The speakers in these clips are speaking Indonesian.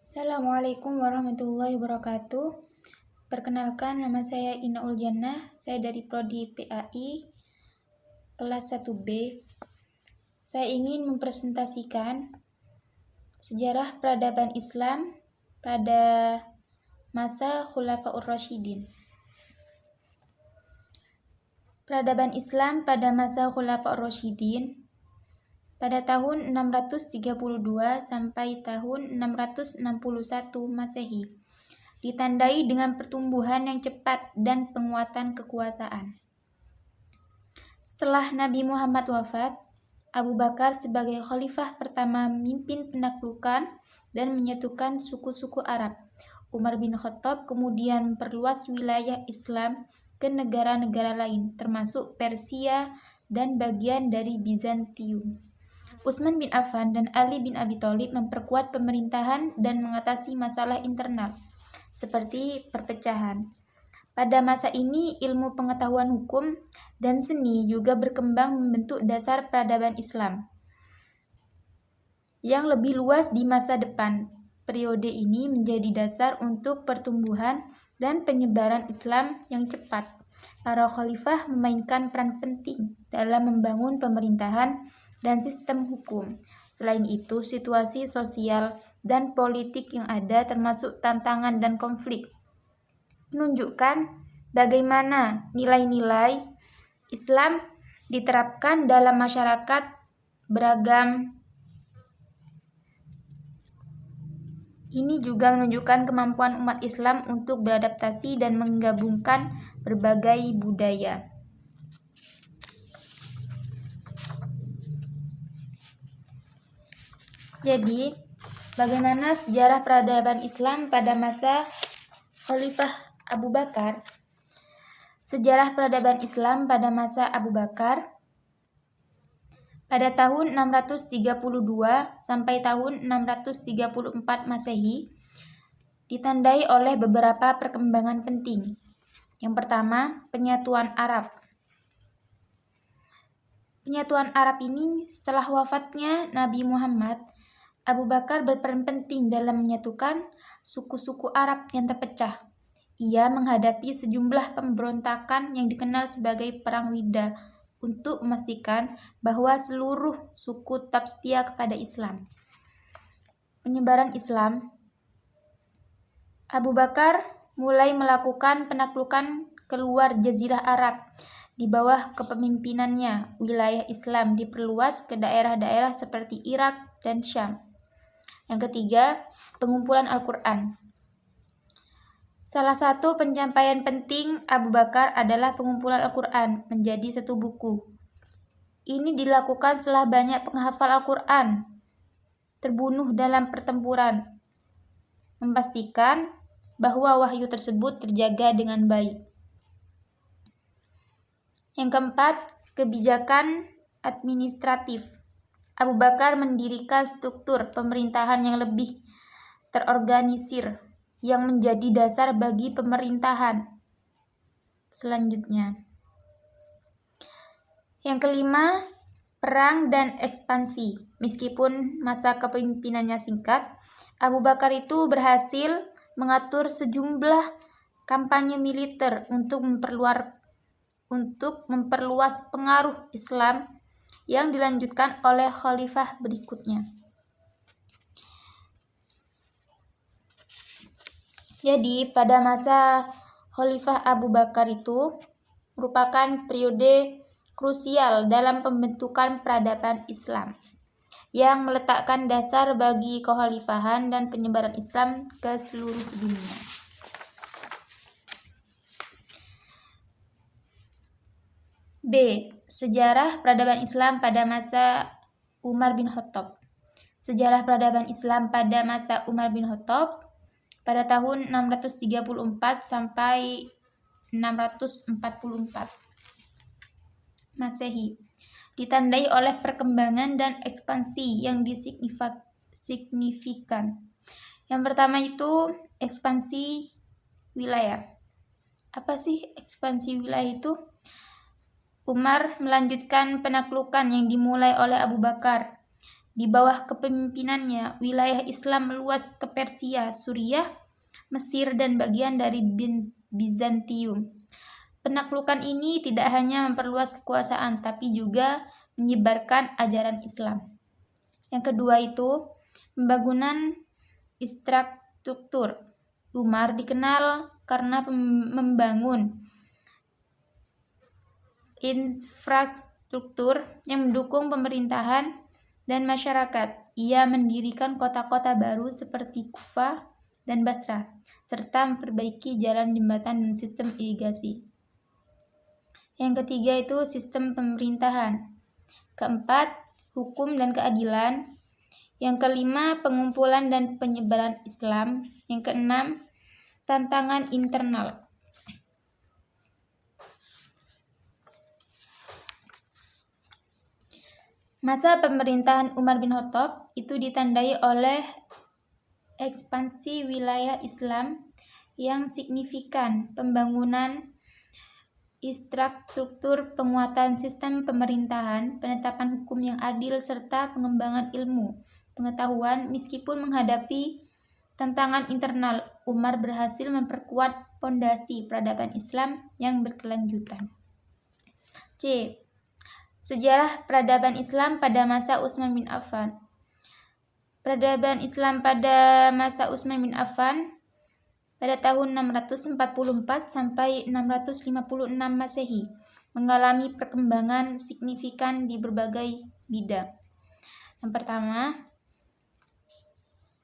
Assalamualaikum warahmatullahi wabarakatuh. Perkenalkan, nama saya Ina Uljannah. Saya dari Prodi PAI kelas 1B. Saya ingin mempresentasikan sejarah peradaban Islam pada masa Khulafaur Rasyidin. Peradaban Islam pada masa Khulafaur Rasyidin pada tahun 632 sampai tahun 661 Masehi, ditandai dengan pertumbuhan yang cepat dan penguatan kekuasaan. Setelah Nabi Muhammad wafat, Abu Bakar sebagai khalifah pertama memimpin penaklukan dan menyatukan suku-suku Arab. Umar bin Khattab kemudian memperluas wilayah Islam ke negara-negara lain, termasuk Persia dan bagian dari Bizantium. Utsman bin Affan dan Ali bin Abi Thalib memperkuat pemerintahan dan mengatasi masalah internal, seperti perpecahan. Pada masa ini, ilmu pengetahuan hukum dan seni juga berkembang membentuk dasar peradaban Islam yang lebih luas di masa depan. Periode ini menjadi dasar untuk pertumbuhan dan penyebaran Islam yang cepat. Para khalifah memainkan peran penting dalam membangun pemerintahan dan sistem hukum. Selain itu, situasi sosial dan politik yang ada termasuk tantangan dan konflik menunjukkan bagaimana nilai-nilai Islam diterapkan dalam masyarakat beragam. Ini juga menunjukkan kemampuan umat Islam untuk beradaptasi dan menggabungkan berbagai budaya. Jadi, bagaimana sejarah peradaban Islam pada masa Khalifah Abu Bakar? Sejarah peradaban Islam pada masa Abu Bakar pada tahun 632 sampai tahun 634 Masehi ditandai oleh beberapa perkembangan penting. Yang pertama, penyatuan Arab. Penyatuan Arab ini setelah wafatnya Nabi Muhammad, Abu Bakar berperan penting dalam menyatukan suku-suku Arab yang terpecah. Ia menghadapi sejumlah pemberontakan yang dikenal sebagai Perang Ridda untuk memastikan bahwa seluruh suku tetap setia kepada Islam. Penyebaran Islam. Abu Bakar mulai melakukan penaklukan keluar Jazirah Arab. Di bawah kepemimpinannya, wilayah Islam diperluas ke daerah-daerah seperti Irak dan Syam. Yang ketiga, pengumpulan Al-Quran. Salah satu pencapaian penting Abu Bakar adalah pengumpulan Al-Quran menjadi satu buku. Ini dilakukan setelah banyak penghafal Al-Quran terbunuh dalam pertempuran, memastikan bahwa wahyu tersebut terjaga dengan baik. Yang keempat, kebijakan administratif. Abu Bakar mendirikan struktur pemerintahan yang lebih terorganisir yang menjadi dasar bagi pemerintahan selanjutnya. Yang kelima, perang dan ekspansi. Meskipun masa kepemimpinannya singkat, Abu Bakar itu berhasil mengatur sejumlah kampanye militer untuk memperluas pengaruh Islam yang dilanjutkan oleh khalifah berikutnya. Jadi, pada masa Khalifah Abu Bakar itu merupakan periode krusial dalam pembentukan peradaban Islam yang meletakkan dasar bagi kekhalifahan dan penyebaran Islam ke seluruh dunia. B. Sejarah peradaban Islam pada masa Umar bin Khattab. Sejarah peradaban Islam pada masa Umar bin Khattab pada tahun 634 sampai 644 Masehi ditandai oleh perkembangan dan ekspansi yang signifikan. Yang pertama itu ekspansi wilayah. Apa sih ekspansi wilayah itu? Umar melanjutkan penaklukan yang dimulai oleh Abu Bakar. Di bawah kepemimpinannya, wilayah Islam meluas ke Persia, Suriah, Mesir, dan bagian dari Bizantium. Penaklukan ini tidak hanya memperluas kekuasaan, tapi juga menyebarkan ajaran Islam. Yang kedua itu, pembangunan infrastruktur. Umar dikenal karena membangun infrastruktur yang mendukung pemerintahan dan masyarakat. Ia mendirikan kota-kota baru seperti Kufah dan Basra, serta memperbaiki jalan, jembatan, dan sistem irigasi. Yang ketiga itu sistem pemerintahan. Keempat, hukum dan keadilan. Yang kelima, pengumpulan dan penyebaran Islam. Yang keenam, tantangan internal. Masa pemerintahan Umar bin Khattab itu ditandai oleh ekspansi wilayah Islam yang signifikan, pembangunan infrastruktur, penguatan sistem pemerintahan, penetapan hukum yang adil, serta pengembangan ilmu pengetahuan. Meskipun menghadapi tantangan internal, Umar berhasil memperkuat fondasi peradaban Islam yang berkelanjutan. C. Sejarah peradaban Islam pada masa Utsman bin Affan. Peradaban Islam pada masa Utsman bin Affan pada tahun 644 sampai 656 Masehi mengalami perkembangan signifikan di berbagai bidang. Yang pertama,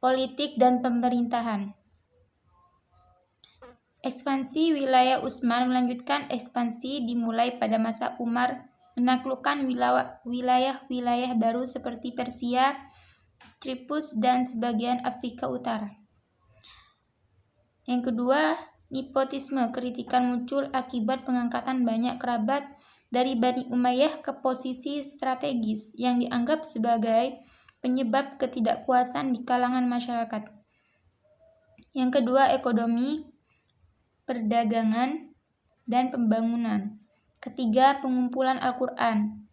politik dan pemerintahan. Ekspansi wilayah Utsman melanjutkan ekspansi dimulai pada masa Umar, menaklukkan wilayah-wilayah baru seperti Persia, Cyprus, dan sebagian Afrika Utara. Yang kedua, nepotisme. Kritikan muncul akibat pengangkatan banyak kerabat dari Bani Umayyah ke posisi strategis yang dianggap sebagai penyebab ketidakpuasan di kalangan masyarakat. Yang kedua, ekonomi, perdagangan, dan pembangunan. Ketiga, pengumpulan Al-Quran.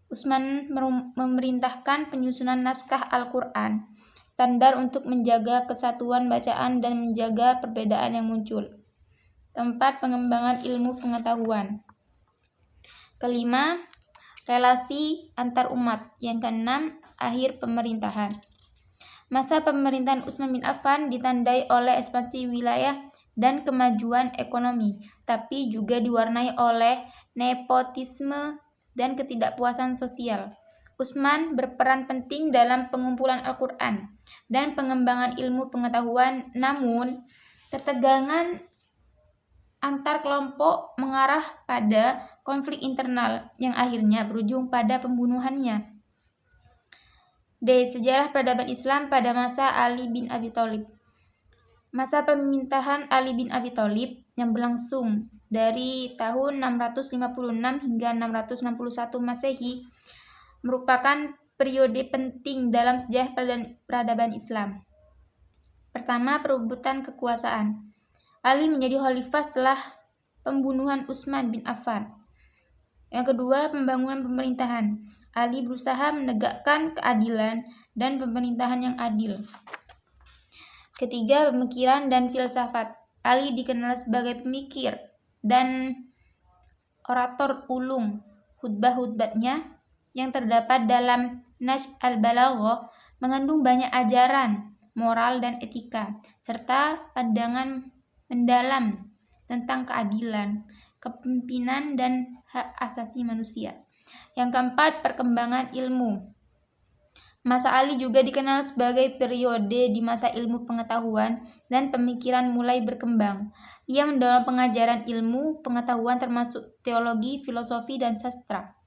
Utsman memerintahkan penyusunan naskah Al-Quran, standar untuk menjaga kesatuan bacaan dan menjaga perbedaan yang muncul. Keempat, pengembangan ilmu pengetahuan. Kelima, relasi antar umat. Yang keenam, akhir pemerintahan. Masa pemerintahan Utsman bin Affan ditandai oleh ekspansi wilayah dan kemajuan ekonomi, tapi juga diwarnai oleh nepotisme dan ketidakpuasan sosial. Utsman berperan penting dalam pengumpulan Al-Quran dan pengembangan ilmu pengetahuan, namun ketegangan antar kelompok mengarah pada konflik internal yang akhirnya berujung pada pembunuhannya. D. Sejarah peradaban Islam pada masa Ali bin Abi Thalib. Masa pemerintahan Ali bin Abi Thalib yang berlangsung dari tahun 656 hingga 661 Masehi merupakan periode penting dalam sejarah peradaban Islam. Pertama, perebutan kekuasaan. Ali menjadi khalifah setelah pembunuhan Utsman bin Affan. Yang kedua, pembangunan pemerintahan. Ali berusaha menegakkan keadilan dan pemerintahan yang adil. Ketiga, pemikiran dan filsafat. Ali dikenal sebagai pemikir dan orator ulung. Khutbah-khutbahnya yang terdapat dalam Nahj al-Balaghah mengandung banyak ajaran, moral, dan etika, serta pandangan mendalam tentang keadilan, kepemimpinan, dan hak asasi manusia. Yang keempat, perkembangan ilmu. Masa Ali juga dikenal sebagai periode di masa ilmu pengetahuan dan pemikiran mulai berkembang. Ia mendorong pengajaran ilmu pengetahuan termasuk teologi, filosofi, dan sastra.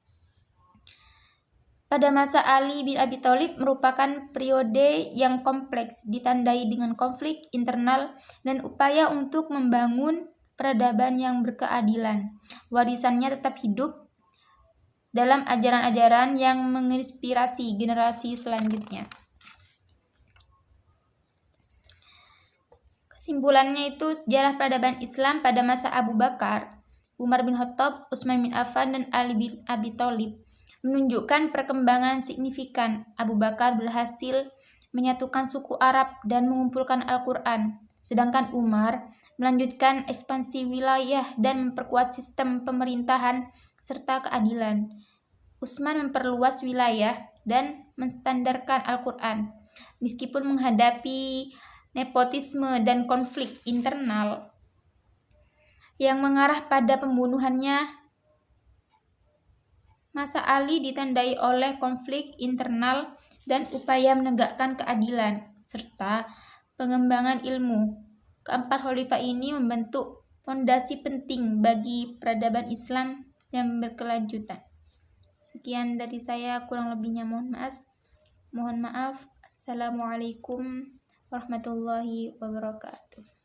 Pada masa Ali bin Abi Thalib merupakan periode yang kompleks, ditandai dengan konflik internal dan upaya untuk membangun peradaban yang berkeadilan. Warisannya tetap hidup dalam ajaran-ajaran yang menginspirasi generasi selanjutnya. Kesimpulannya itu, sejarah peradaban Islam pada masa Abu Bakar, Umar bin Khattab, Utsman bin Affan, dan Ali bin Abi Thalib menunjukkan perkembangan signifikan. Abu Bakar berhasil menyatukan suku Arab dan mengumpulkan Al-Quran, sedangkan Umar melanjutkan ekspansi wilayah dan memperkuat sistem pemerintahan serta keadilan. Utsman memperluas wilayah dan menstandarkan Al-Quran. Meskipun menghadapi nepotisme dan konflik internal yang mengarah pada pembunuhannya, masa Ali ditandai oleh konflik internal dan upaya menegakkan keadilan, serta pengembangan ilmu. Keempat khalifah ini membentuk fondasi penting bagi peradaban Islam yang berkelanjutan. Sekian dari saya, kurang lebihnya mohon maaf. Assalamualaikum warahmatullahi wabarakatuh.